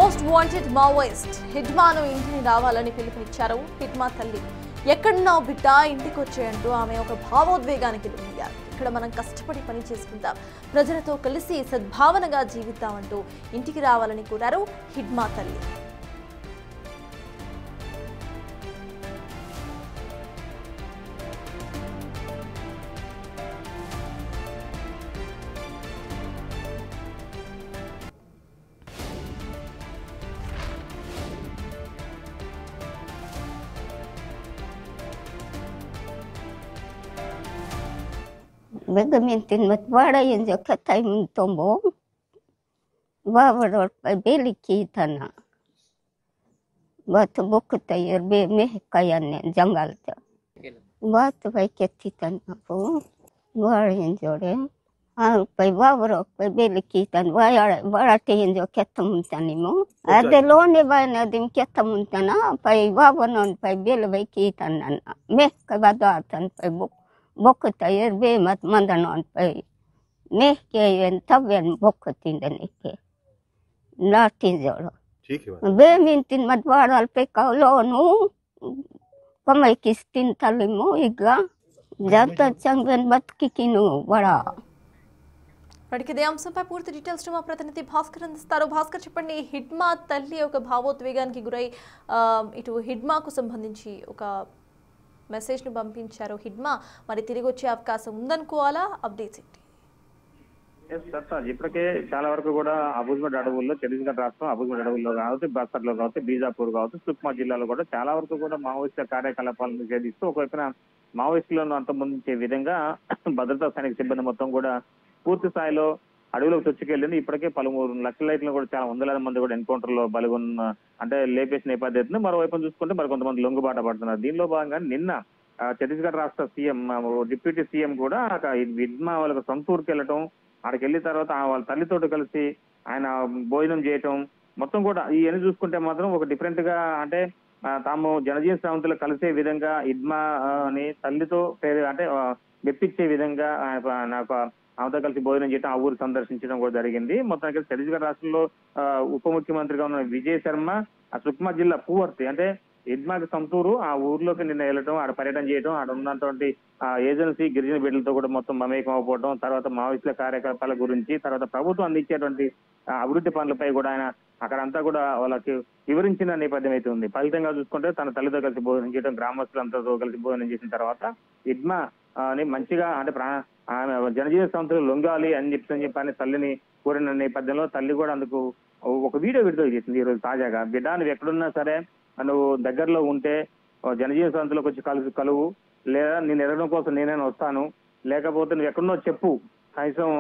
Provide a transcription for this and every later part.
Most wanted Maoist హిడ్మాను ఇంటిని రావాలని పిలుపునిచ్చారు హిడ్మా తల్లి. ఎక్కడున్నావు బిడ్డ, ఇంటికి వచ్చేయంటూ ఆమె ఒక భావోద్వేగానికి లొంగారు. ఇక్కడ మనం కష్టపడి పని చేసుకుందాం, ప్రజలతో కలిసి సద్భావనగా జీవిద్దామంటూ ఇంటికి రావాలని కోరారు హిడ్మా తల్లి. Begamentin matwara yun jo katay mong tombong. Wawarot pa beli kita na. Batu buku tayo be meh kaya na janggal jo. Batu pa ketitan na po. Wara yun jo rin. Pa wawarot pa beli kita na. Warate yun jo ketamuntan mo. Ade lone ba na dim ketamuntan na. Pa wawanon pa beli ba kita na. Meh kabadatan pa buku. Bokk tayo be mat mandanon pa ne ke yen taben bokk tinda ne ke natin jolo be mintin matwaral pe kaulo no kamay kistin talimo iga jata changben bat kikinu wara ఇప్పటికే ఇదే అంశంపై పూర్తి details మా ప్రతినిధి భాస్కర్ అందిస్తారు. భాస్కర్, చెప్పండి, హిడ్మా తల్లి ఒక భావోద్వేగానికి గురై ఇటు హిడ్మాకు సంబంధించి ఒక మెసేజ్ ను పంపించారు. హిడ్మా మరి తిరిగి వచ్చే అవకాశం ఉందనుకోవాలా? అప్డేట్స్ ఏంటి? ఇప్పటికే చాలా వరకు కూడా అబుజ్మట్ అడవుల్లో, ఛత్తీస్గఢ్ రాష్ట్రం అబుజ్మట్ అడవుల్లో కావచ్చు, బస్తర్లో కావచ్చు, బీజాపూర్ కావచ్చు, సుక్మా జిల్లాలో కూడా చాలా వరకు కూడా మావోయిస్టుల కార్యకలాపాలను నిషేధిస్తూ ఒకవైపున మావోయిస్టులను అంతమొందించే విధంగా భద్రతా సైనిక సిబ్బంది మొత్తం కూడా పూర్తి స్థాయిలో అడవులకు చొచ్చుకెళ్ళింది. ఇప్పటికే పలువురు నక్సలైట్లను కూడా చాలా వందలాది మంది కూడా ఎన్కౌంటర్ లో బలిగొన్న అంటే లేపేసిన నేపథ్యంలో మరోవైపు చూసుకుంటే మరి కొంతమంది లొంగుబాట పడుతున్నారు. దీనిలో భాగంగా నిన్న ఛత్తీస్గఢ్ రాష్ట్ర సీఎం, డిప్యూటీ సీఎం కూడా హిడ్మా వాళ్ళకి సొంత ఊరికి వెళ్ళటం, అక్కడికి వెళ్ళిన తర్వాత వాళ్ళ తల్లితోటి కలిసి ఆయన భోజనం చేయటం మొత్తం కూడా ఇవన్నీ చూసుకుంటే మాత్రం ఒక డిఫరెంట్ గా అంటే తాము జనజీవన శ్రావంతులు కలిసే విధంగా హిడ్మా అని తల్లితో అంటే మెప్పించే విధంగా నాకు ఆమెతో కలిసి భోజనం చేయడం, ఆ ఊరు సందర్శించడం కూడా జరిగింది. మొత్తానికి ఛత్తీస్గఢ్ రాష్ట్రంలో ఉప ముఖ్యమంత్రిగా ఉన్న విజయ్ శర్మ ఆ సుక్మా జిల్లా పూవర్తి అంటే హిడ్మాకి సొంతూరు, ఆ ఊర్లోకి నిన్న వెళ్ళటం, ఆడ పర్యటన చేయడం, ఆడ ఉన్నటువంటి ఏజెన్సీ గిరిజన బిడ్డలతో కూడా మొత్తం మమేకం అయిపోవడం, తర్వాత మావోయిస్టుల కార్యకలాపాల గురించి, తర్వాత ప్రభుత్వం అందించేటువంటి అభివృద్ధి పనులపై కూడా ఆయన అక్కడంతా కూడా వాళ్ళకి వివరించిన నేపథ్యం అయితే ఉంది. ఫలితంగా చూసుకుంటే తన తల్లితో కలిసి భోజనం చేయడం, గ్రామస్తులందరితో కలిసి భోజనం చేసిన తర్వాత హిడ్మా అని మంచిగా అంటే ఆమె జనజీవన సంస్థలు లొంగాలి అని చెప్పని తల్లిని కోరిన నేపథ్యంలో తల్లి కూడా అందుకు ఒక వీడియో విడుదల చేసింది. ఈరోజు తాజాగా, బిడ్డ నువ్వు ఎక్కడున్నా సరే నువ్వు దగ్గరలో ఉంటే జనజీవన సంస్థలకు వచ్చి కలువు, లేదా నేను ఎదగడం కోసం నేనైనా వస్తాను, లేకపోతే నువ్వు ఎక్కడున్నో చెప్పు కనీసం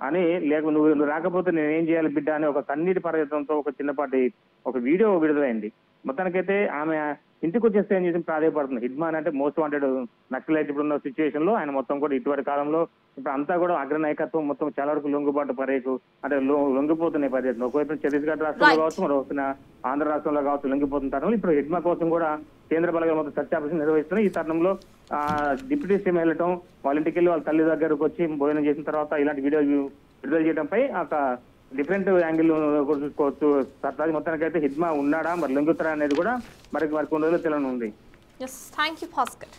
అని, లేక నువ్వు రాకపోతే నేనేం చేయాలి బిడ్డ అని ఒక కన్నీటి పర్యటనతో ఒక చిన్నపాటి ఒక వీడియో విడుదలైంది. మొత్తానికైతే ఆమె ఇంటికి వచ్చేస్తే ఏం చేసి ప్రాధాయపడుతుంది. హిడ్మా అంటే మోస్ట్ వాంటెడ్ నక్సలైట్ ఇప్పుడున్న సిచ్యువేషన్ లో ఆయన మొత్తం కూడా ఇటువంటి కాలంలో ఇప్పుడు అంతా కూడా అగ్రనాయకత్వం మొత్తం చాలా వరకు లొంగుబాటు పరేకు అంటే లొంగిపోతున్న నేపథ్యంలో ఒకవైపు ఛత్తీస్గఢ్ రాష్ట్రంలో కావచ్చు, మరోవైపున ఆంధ్ర రాష్ట్రంలో కావచ్చు లొంగిపోతున్న తరుణంలో ఇప్పుడు హిడ్మా కోసం కూడా కేంద్ర బలగాలు మొత్తం సత్యాపరిశీలన నిర్వహిస్తున్నాయి. ఈ తరుణంలో డిప్యూటీ సీఎం వెళ్ళటం, వాళ్ళ ఇంటికి వెళ్ళి వాళ్ళ తల్లి దగ్గరకు వచ్చి భోజనం చేసిన తర్వాత ఇలాంటి వీడియో విడుదల చేయడంపై ఒక డిఫరెంట్ యాంగిల్ చూసుకోవచ్చు. సర్తాజ్ మొత్తానికి అయితే హిడ్మా ఉన్నాడా, మరి లొంగుతారా అనేది కూడా మరి కొన్ని రోజులు తెలియనుంది. Thank you Bhaskar.